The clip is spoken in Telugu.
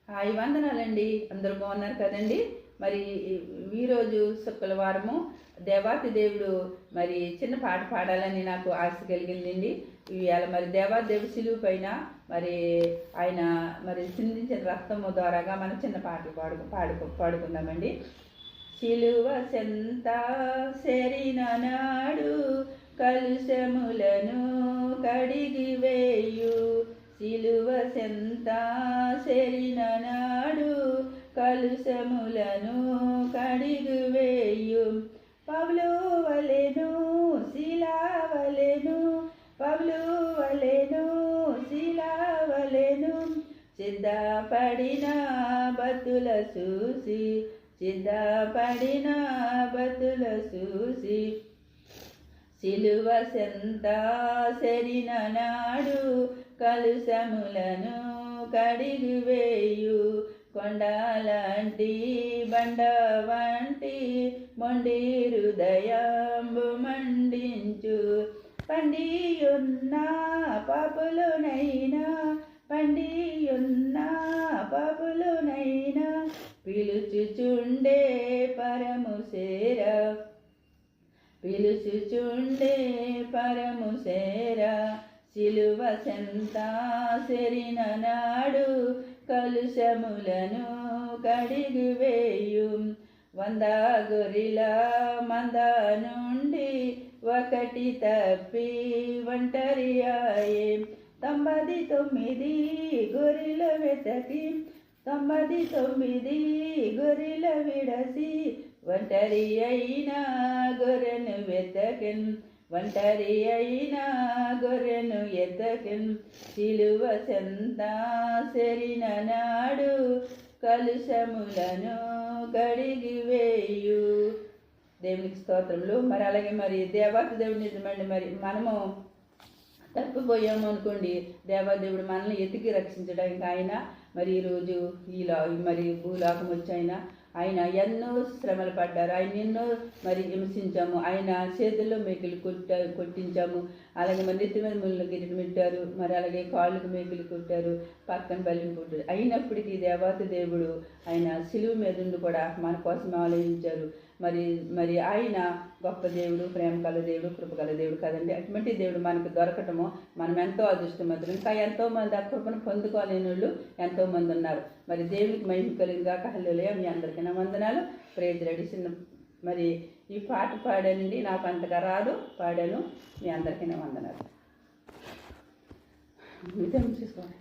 హాయ్ వందనాలండి. అందరూ బాగున్నారు కదండి. మరి ఈరోజు శుక్రవారము దేవాతి దేవుడు మరి చిన్న పాట పాడాలని నాకు ఆశ కలిగిందండి. ఇవాళ మరి దేవాతి దేవుడు సిలువు పైన మరి ఆయన మరి చిందించిన రక్తము ద్వారాగా మనం చిన్న పాటలు పాడుకుందామండి. సిలువ సెంత సెరిన నాడు కలుషములను కడిగి వేయు, సిలువ సెంత సెరిన నాడు కలుషములను కడిగి వేయు. పౌలు వలెను శిలావలెను, పౌలు వలెను శిలావలెను, సిద్ధపడిన బతుల చూసి, సిద్ధపడిన బతుల చూసి, సిలువ సెంత సెరిన నాడు కలుషములను కడిగి వేయు. కొండలాంటి బండ వంటి మొండి హృదయంబు మండించు, పండియున్న పాపులునైనా, పండియున్న పాపులునైనా పిలుచుచుండే పరము సేర, పిలుచుచుండే పరము సేర. సిలువ సెంత సెరిన నాడు కలుషములను కడిగి వేయు. 100 గొర్రెల మంద నుండి ఒకటి తప్పి ఒంటరి ఆయే. 99 గొర్రెలు వెతకి, 99 గొర్రెలు విడసి ఒంటరి అయినా గొర్రెను వెతకెన్, ఒంటరి అయినా గొర్రెను ఎతకెన్. సిలువ సెంత సెరిన నాడు కలుషములను కడిగి వేయు. దేవునికి స్తోత్రములు. మరి అలాగే మరి దేవాతి దేవుడు నిజమండి. మరి మనము తప్పిపోయాము అనుకోండి, దేవాదేవుడు మనల్ని ఎతికి రక్షించడానికి ఆయన మరి ఈరోజు మరి భూలోకం వచ్చి ఆయన ఎన్నో శ్రమలు పడ్డారు. ఆయన ఎన్నో మరి హింసించాము, ఆయన చేతుల్లో మేకులు కొట్టించాము. అలాగే మరి నెత్తి మీద ముళ్ళు గిరిటి పెట్టారు, మరి అలాగే కాళ్ళకు మేకులు కొట్టారు, పక్కన బలిని కొట్టారు. అయినప్పటికీ దేవాతి దేవుడు ఆయన సిలువ మీద ఉండి కూడా మన కోసం ఆలోచించారు. మరి ఆయన గొప్ప దేవుడు, ప్రేమ కల దేవుడు, కృపగల దేవుడు కదండి. అటువంటి దేవుడు మనకు దొరకటము మనం ఎంతో అదృష్టవంతులు. ఇంకా ఎంతోమంది ఆ కృపను పొందుకోలేని వాళ్ళు ఎంతోమంది ఉన్నారు. మరి దేవునికి మహిమ కలిగిగా హల్లెలూయా. మీ అందరికీ నా వందనాలు. Praise ready. మరి ఈ పాట పాడానండి, నాకు అంతగా రాదు, పాడాను. మీ అందరికీ నా వందనాలు. తీసుకోండి.